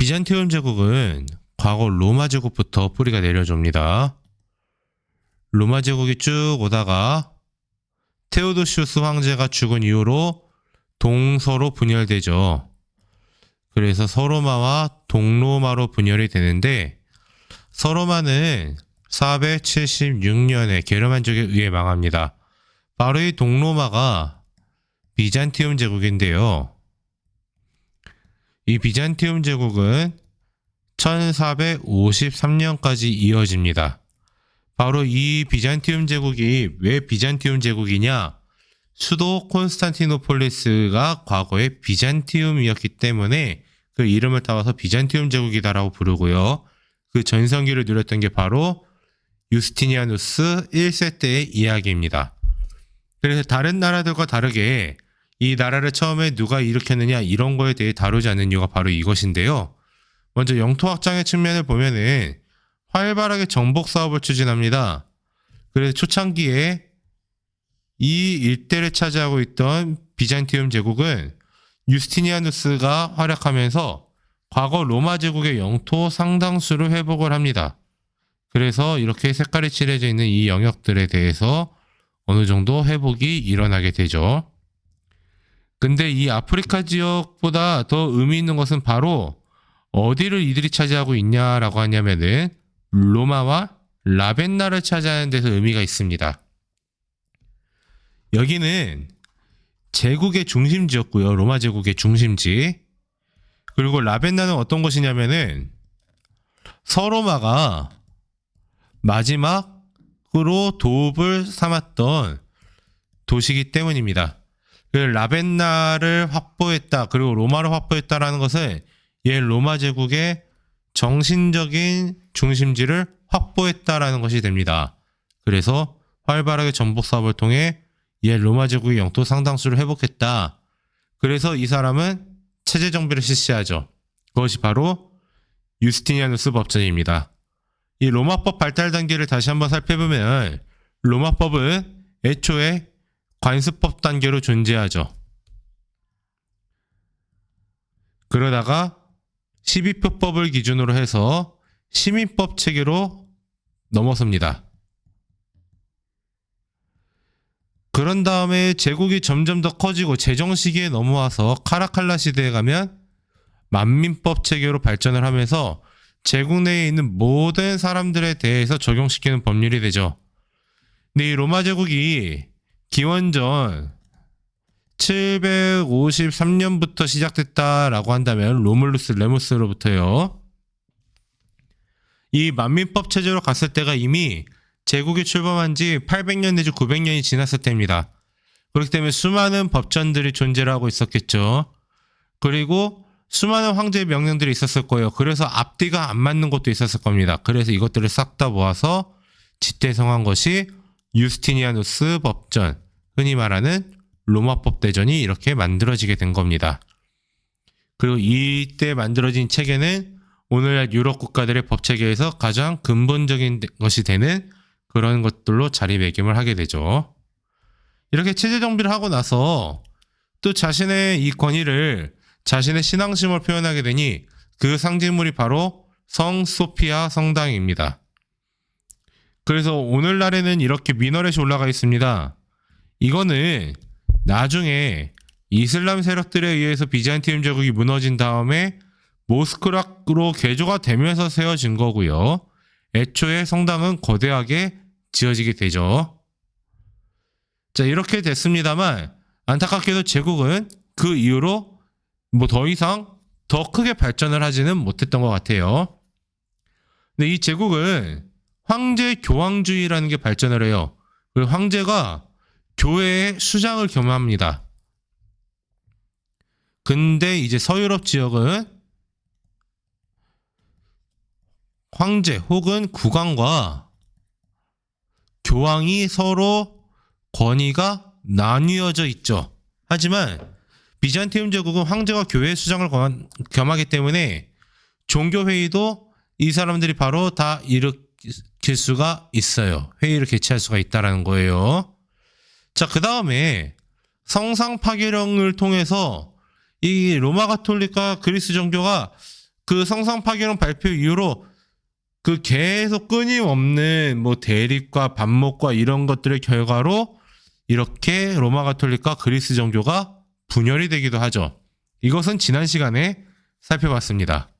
비잔티움 제국은 과거 로마 제국부터 뿌리가 내려줍니다. 로마 제국이 쭉 오다가 테오도시우스 황제가 죽은 이후로 동서로 분열되죠. 그래서 서로마와 동로마로 분열이 되는데, 서로마는 476년에 게르만족에 의해 망합니다. 바로 이 동로마가 비잔티움 제국인데요. 이 비잔티움 제국은 1453년까지 이어집니다. 바로 이 비잔티움 제국이 왜 비잔티움 제국이냐? 수도 콘스탄티노폴리스가 과거에 비잔티움이었기 때문에 그 이름을 따와서 비잔티움 제국이다라고 부르고요. 그 전성기를 누렸던 게 바로 유스티니아누스 1세 때의 이야기입니다. 그래서 다른 나라들과 다르게 이 나라를 처음에 누가 일으켰느냐 이런 거에 대해 다루지 않는 이유가 바로 이것인데요. 먼저 영토 확장의 측면을 보면은 활발하게 정복 사업을 추진합니다. 그래서 초창기에 이 일대를 차지하고 있던 비잔티움 제국은 유스티니아누스가 활약하면서 과거 로마 제국의 영토 상당수를 회복을 합니다. 그래서 이렇게 색깔이 칠해져 있는 이 영역들에 대해서 어느 정도 회복이 일어나게 되죠. 근데 이 아프리카 지역보다 더 의미 있는 것은 바로 어디를 이들이 차지하고 있냐라고 하냐면은 로마와 라벤나를 차지하는 데서 의미가 있습니다. 여기는 제국의 중심지였고요. 로마 제국의 중심지. 그리고 라벤나는 어떤 곳이냐면은 서로마가 마지막으로 도읍을 삼았던 도시이기 때문입니다. 라벤나를 확보했다, 그리고 로마를 확보했다라는 것은 옛 로마 제국의 정신적인 중심지를 확보했다라는 것이 됩니다. 그래서 활발하게 정복 사업을 통해 옛 로마 제국의 영토 상당수를 회복했다. 그래서 이 사람은 체제 정비를 실시하죠. 그것이 바로 유스티니아누스 법전입니다. 이 로마법 발달 단계를 다시 한번 살펴보면 로마법은 애초에 관습법 단계로 존재하죠. 그러다가 12표법을 기준으로 해서 시민법 체계로 넘어섭니다. 그런 다음에 제국이 점점 더 커지고 제정 시기에 넘어와서 카라칼라 시대에 가면 만민법 체계로 발전을 하면서 제국 내에 있는 모든 사람들에 대해서 적용시키는 법률이 되죠. 근데 이 로마 제국이 기원전 753년부터 시작됐다라고 한다면 로물루스 레무스로부터요. 이 만민법 체제로 갔을 때가 이미 제국이 출범한 지 800년 내지 900년이 지났을 때입니다. 그렇기 때문에 수많은 법전들이 존재를 하고 있었겠죠. 그리고 수많은 황제의 명령들이 있었을 거예요. 그래서 앞뒤가 안 맞는 것도 있었을 겁니다. 그래서 이것들을 싹 다 모아서 집대성한 것이 유스티니아누스 법전, 흔히 말하는 로마법 대전이 이렇게 만들어지게 된 겁니다. 그리고 이때 만들어진 체계는 오늘날 유럽 국가들의 법 체계에서 가장 근본적인 것이 되는 그런 것들로 자리매김을 하게 되죠. 이렇게 체제 정비를 하고 나서 또 자신의 이 권위를, 자신의 신앙심을 표현하게 되니 그 상징물이 바로 성 소피아 성당입니다. 그래서 오늘날에는 이렇게 미너렛이 올라가 있습니다. 이거는 나중에 이슬람 세력들에 의해서 비잔티움 제국이 무너진 다음에 모스크락으로 개조가 되면서 세워진 거고요. 애초에 성당은 거대하게 지어지게 되죠. 자, 이렇게 됐습니다만 안타깝게도 제국은 그 이후로 더 이상 더 크게 발전을 하지는 못했던 것 같아요. 근데 이 제국은 황제 교황주의라는 게 발전을 해요. 그리고 황제가 교회의 수장을 겸합니다. 근데 이제 서유럽 지역은 황제 혹은 국왕과 교황이 서로 권위가 나뉘어져 있죠. 하지만 비잔티움 제국은 황제가 교회의 수장을 겸하기 때문에 종교회의도 이 사람들이 바로 다 일으킬 수가 있어요. 회의를 개최할 수가 있다는 거예요. 자, 그 다음에 성상 파괴령을 통해서 이 로마 가톨릭과 그리스 정교가 그 성상 파괴론 발표 이후로 그 계속 끊임없는 뭐 대립과 반목과 이런 것들의 결과로 이렇게 로마 가톨릭과 그리스 정교가 분열이 되기도 하죠. 이것은 지난 시간에 살펴봤습니다.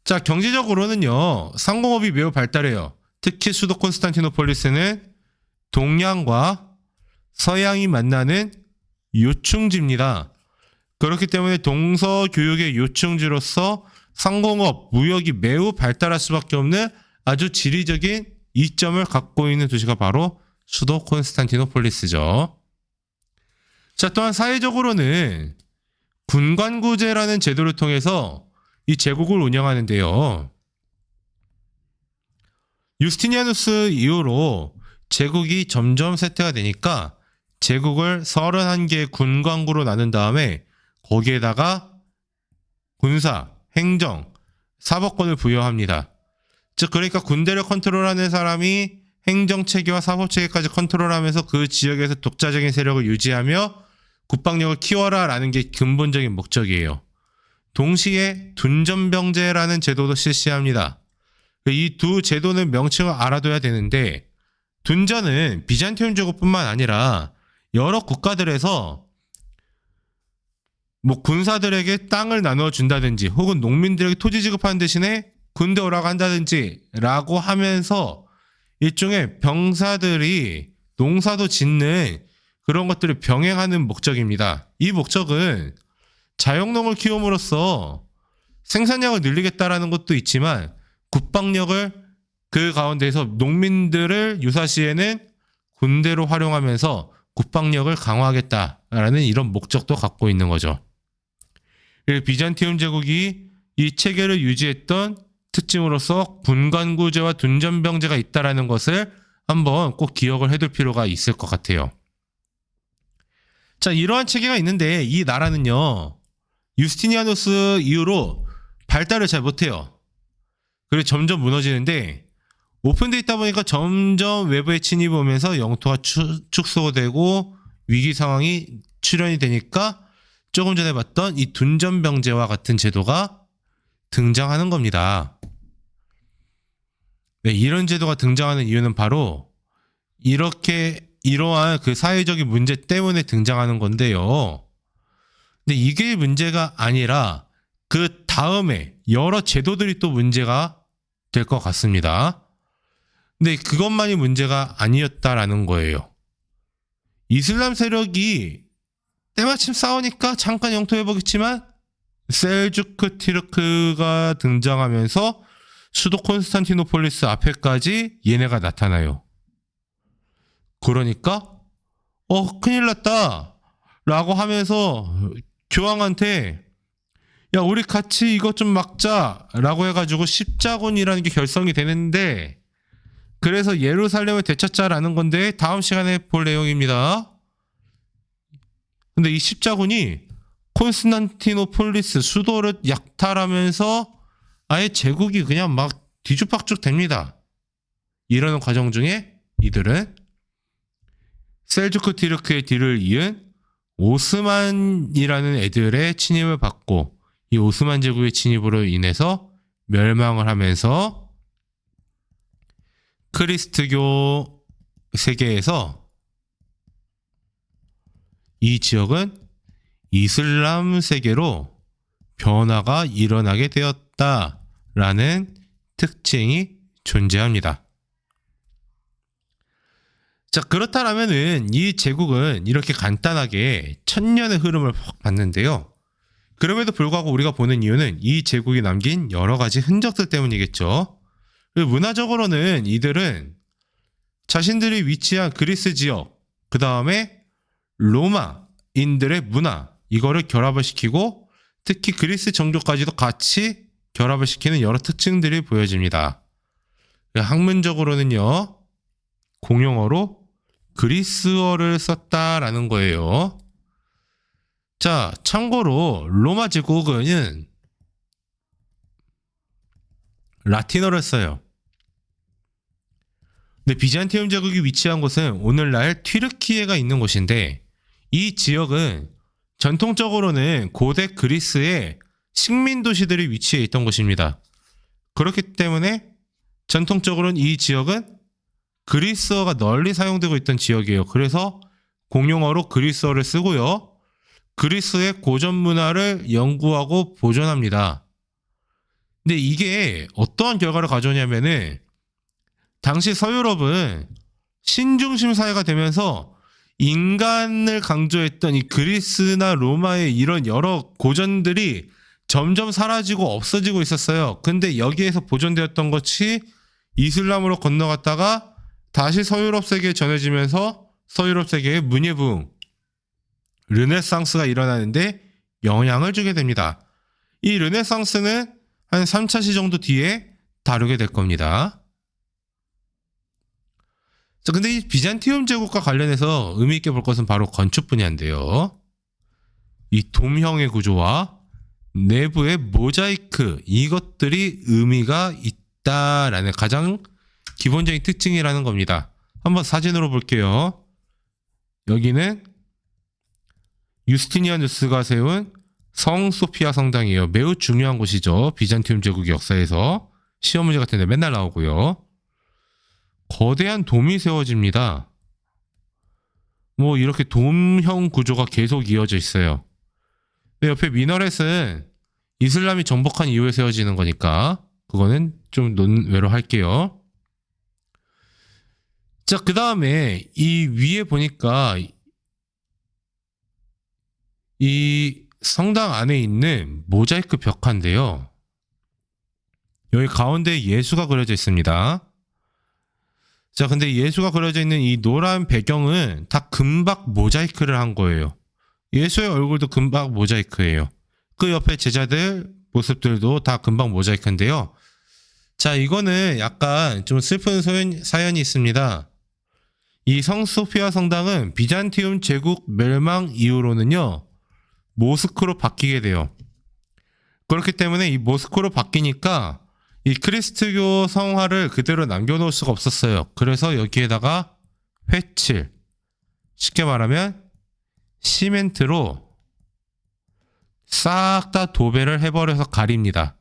자, 경제적으로는요, 상공업이 매우 발달해요. 특히 수도 콘스탄티노폴리스는 동양과 서양이 만나는 요충지입니다. 그렇기 때문에 동서교육의 요충지로서 상공업, 무역이 매우 발달할 수밖에 없는 아주 지리적인 이점을 갖고 있는 도시가 바로 수도 콘스탄티노폴리스죠. 자, 또한 사회적으로는 군관구제라는 제도를 통해서 이 제국을 운영하는데요. 유스티니아누스 이후로 제국이 점점 쇠퇴가 되니까 제국을 31개의 군관구로 나눈 다음에 거기에다가 군사, 행정, 사법권을 부여합니다. 즉 그러니까 군대를 컨트롤하는 사람이 행정체계와 사법체계까지 컨트롤하면서 그 지역에서 독자적인 세력을 유지하며 국방력을 키워라 라는 게 근본적인 목적이에요. 동시에 둔전병제라는 제도도 실시합니다. 이 두 제도는 명칭을 알아둬야 되는데 둔전은 비잔티움 제국뿐만 아니라 여러 국가들에서 뭐 군사들에게 땅을 나누어 준다든지 혹은 농민들에게 토지 지급하는 대신에 군대 오라고 한다든지 라고 하면서 일종의 병사들이 농사도 짓는 그런 것들을 병행하는 목적입니다. 이 목적은 자영농을 키움으로써 생산량을 늘리겠다라는 것도 있지만 국방력을 그 가운데서 농민들을 유사시에는 군대로 활용하면서 국방력을 강화하겠다라는 이런 목적도 갖고 있는 거죠. 비잔티움 제국이 이 체계를 유지했던 특징으로서 군관구제와 둔전병제가 있다는 것을 한번 꼭 기억을 해둘 필요가 있을 것 같아요. 자, 이러한 체계가 있는데 이 나라는요, 유스티니아누스 이후로 발달을 잘 못해요. 그리고 점점 무너지는데 오픈되어 있다 보니까 점점 외부의 침입이 오면서 영토가 축소되고 위기 상황이 출현이 되니까 조금 전에 봤던 이 둔전병제와 같은 제도가 등장하는 겁니다. 네, 이런 제도가 등장하는 이유는 바로 이러한 그 사회적인 문제 때문에 등장하는 건데요. 근데 이게 문제가 아니라 그 다음에 여러 제도들이 또 문제가 될 것 같습니다. 근데 그것만이 문제가 아니었다라는 거예요. 이슬람 세력이 때마침 싸우니까 잠깐 영토 회복했지만 셀주크 티르크가 등장하면서 수도 콘스탄티노폴리스 앞에까지 얘네가 나타나요. 그러니까 큰일 났다 라고 하면서 교황한테 야 우리 같이 이것 좀 막자 라고 해가지고 십자군이라는 게 결성이 되는데 그래서 예루살렘을 되찾자라는 건데 다음 시간에 볼 내용입니다. 근데 이 십자군이 콘스탄티노폴리스 수도를 약탈하면서 아예 제국이 그냥 막 뒤죽박죽 됩니다. 이러는 과정 중에 이들은 셀주크 티르크의 뒤를 이은 오스만이라는 애들의 침입을 받고 이 오스만 제국의 침입으로 인해서 멸망을 하면서 크리스트교 세계에서 이 지역은 이슬람 세계로 변화가 일어나게 되었다라는 특징이 존재합니다. 자, 그렇다면은 이 제국은 이렇게 간단하게 천년의 흐름을 봤는데요. 그럼에도 불구하고 우리가 보는 이유는 이 제국이 남긴 여러 가지 흔적들 때문이겠죠. 문화적으로는 이들은 자신들이 위치한 그리스 지역, 그 다음에 로마인들의 문화, 이거를 결합을 시키고 특히 그리스 정교까지도 같이 결합을 시키는 여러 특징들이 보여집니다. 학문적으로는요, 공용어로 그리스어를 썼다라는 거예요. 자, 참고로 로마 제국은 라틴어를 써요. 근데 비잔티움 제국이 위치한 곳은 오늘날 튀르키예가 있는 곳인데 이 지역은 전통적으로는 고대 그리스의 식민 도시들이 위치해 있던 곳입니다. 그렇기 때문에 전통적으로는 이 지역은 그리스어가 널리 사용되고 있던 지역이에요. 그래서 공용어로 그리스어를 쓰고요. 그리스의 고전 문화를 연구하고 보존합니다. 근데 이게 어떠한 결과를 가져오냐면은 당시 서유럽은 신중심 사회가 되면서 인간을 강조했던 이 그리스나 로마의 이런 여러 고전들이 점점 사라지고 없어지고 있었어요. 근데 여기에서 보존되었던 것이 이슬람으로 건너갔다가 다시 서유럽 세계에 전해지면서 서유럽 세계의 문예부흥, 르네상스가 일어나는데 영향을 주게 됩니다. 이 르네상스는 한 3차 시 정도 뒤에 다루게 될 겁니다. 자, 근데 이 비잔티움 제국과 관련해서 의미 있게 볼 것은 바로 건축 분야인데요. 이 돔형의 구조와 내부의 모자이크, 이것들이 의미가 있다라는 가장 기본적인 특징이라는 겁니다. 한번 사진으로 볼게요. 여기는 유스티니아누스가 세운 성 소피아 성당이에요. 매우 중요한 곳이죠. 비잔티움 제국 역사에서 시험 문제 같은 데 맨날 나오고요. 거대한 돔이 세워집니다. 뭐 이렇게 돔형 구조가 계속 이어져 있어요. 근데 옆에 미너렛은 이슬람이 정복한 이후에 세워지는 거니까 그거는 좀 논외로 할게요. 자, 그 다음에 이 위에 보니까 이 성당 안에 있는 모자이크 벽화인데요. 여기 가운데 예수가 그려져 있습니다. 자, 근데 예수가 그려져 있는 이 노란 배경은 다 금박 모자이크를 한 거예요. 예수의 얼굴도 금박 모자이크예요. 그 옆에 제자들 모습들도 다 금박 모자이크인데요. 자, 이거는 약간 좀 슬픈 사연이 있습니다. 이 성소피아 성당은 비잔티움 제국 멸망 이후로는요, 모스크로 바뀌게 돼요. 그렇기 때문에 이 모스크로 바뀌니까 이 크리스트교 성화를 그대로 남겨놓을 수가 없었어요. 그래서 여기에다가 회칠, 쉽게 말하면 시멘트로 싹 다 도배를 해버려서 가립니다.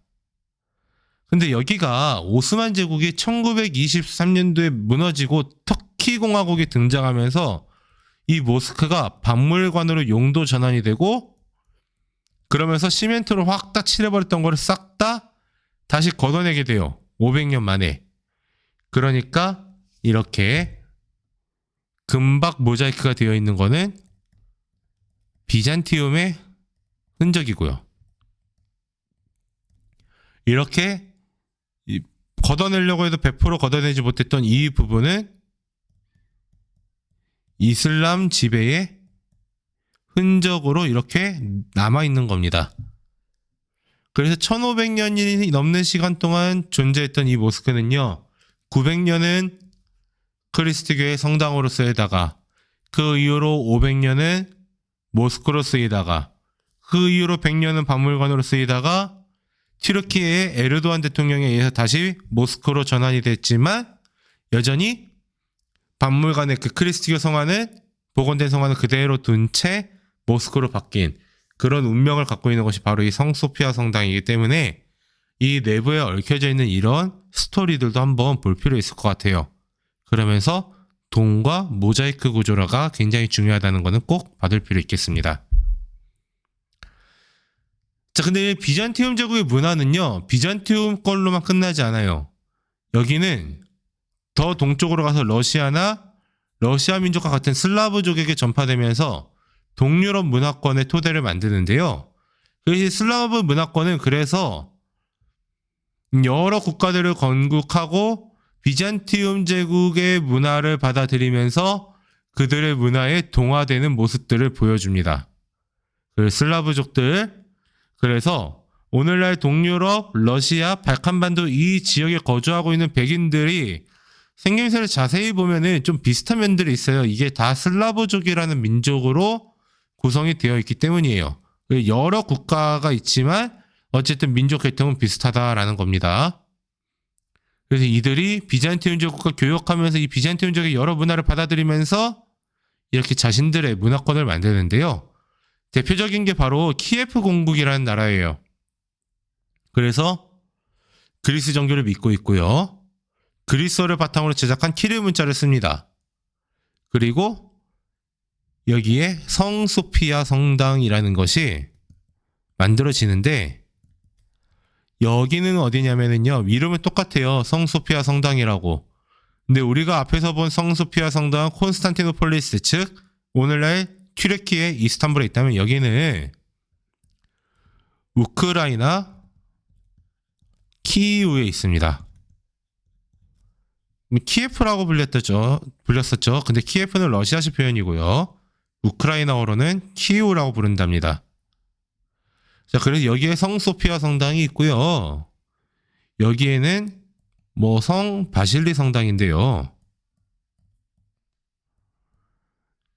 근데 여기가 오스만 제국이 1923년도에 무너지고 터키 공화국이 등장하면서 이 모스크가 박물관으로 용도 전환이 되고, 그러면서 시멘트로 확 다 칠해버렸던 거를 싹 다 다시 걷어내게 돼요. 500년 만에. 그러니까 이렇게 금박 모자이크가 되어 있는 거는 비잔티움의 흔적이고요. 이렇게 걷어내려고 해도 100% 걷어내지 못했던 이 부분은 이슬람 지배의 흔적으로 이렇게 남아있는 겁니다. 그래서 1500년이 넘는 시간 동안 존재했던 이 모스크는요, 900년은 크리스트교의 성당으로 쓰이다가, 그 이후로 500년은 모스크로 쓰이다가, 그 이후로 100년은 박물관으로 쓰이다가, 튀르키예의 에르도안 대통령에 의해서 다시 모스크로 전환이 됐지만, 여전히 박물관의 그 크리스트교 성화는, 복원된 성화는 그대로 둔 채 모스크로 바뀐 그런 운명을 갖고 있는 것이 바로 이 성소피아 성당이기 때문에 이 내부에 얽혀져 있는 이런 스토리들도 한번 볼 필요 있을 것 같아요. 그러면서 돔과 모자이크 구조라가 굉장히 중요하다는 것은 꼭 받을 필요 있겠습니다. 자, 근데 비잔티움 제국의 문화는요, 비잔티움 걸로만 끝나지 않아요. 여기는 더 동쪽으로 가서 러시아 민족과 같은 슬라브족에게 전파되면서 동유럽 문화권의 토대를 만드는데요. 이 슬라브 문화권은 그래서 여러 국가들을 건국하고 비잔티움 제국의 문화를 받아들이면서 그들의 문화에 동화되는 모습들을 보여줍니다. 그 슬라브족들, 그래서 오늘날 동유럽, 러시아, 발칸반도 이 지역에 거주하고 있는 백인들이 생김새를 자세히 보면은 좀 비슷한 면들이 있어요. 이게 다 슬라브족이라는 민족으로 구성이 되어 있기 때문이에요. 여러 국가가 있지만 어쨌든 민족 계통은 비슷하다라는 겁니다. 그래서 이들이 비잔티움 제국과 교역하면서 이 비잔티움 제국의 여러 문화를 받아들이면서 이렇게 자신들의 문화권을 만드는데요. 대표적인 게 바로 키예프 공국이라는 나라예요. 그래서 그리스 정교를 믿고 있고요. 그리스어를 바탕으로 제작한 키릴 문자를 씁니다. 그리고 여기에 성 소피아 성당이라는 것이 만들어지는데, 여기는 어디냐면요, 이름은 똑같아요. 성 소피아 성당이라고. 근데 우리가 앞에서 본 성 소피아 성당은 콘스탄티노폴리스, 즉 오늘날 튀르키예 이스탄불에 있다면, 여기는 우크라이나 키이우에 있습니다. 키예프라고 불렸었죠. 근데 키예프는 러시아식 표현이고요. 우크라이나어로는 키이우라고 부른답니다. 자, 그래서 여기에 성 소피아 성당이 있고요. 여기에는 성 바실리 성당인데요.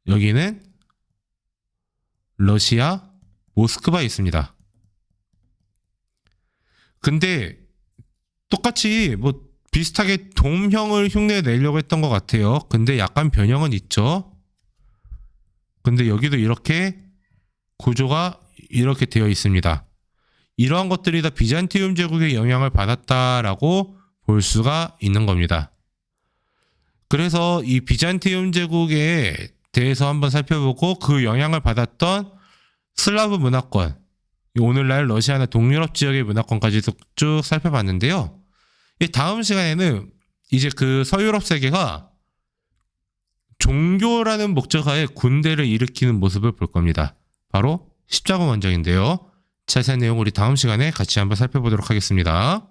여기는 러시아 모스크바에 있습니다. 근데 똑같이 비슷하게 돔형을 흉내 내려고 했던 것 같아요. 근데 약간 변형은 있죠. 근데 여기도 이렇게 구조가 이렇게 되어 있습니다. 이러한 것들이 다 비잔티움 제국의 영향을 받았다라고 볼 수가 있는 겁니다. 그래서 이 비잔티움 제국에 대해서 한번 살펴보고, 그 영향을 받았던 슬라브 문화권, 오늘날 러시아나 동유럽 지역의 문화권까지도 쭉 살펴봤는데요. 다음 시간에는 이제 그 서유럽 세계가 종교라는 목적하에 군대를 일으키는 모습을 볼 겁니다. 바로 십자군 원정인데요. 자세한 내용 우리 다음 시간에 같이 한번 살펴보도록 하겠습니다.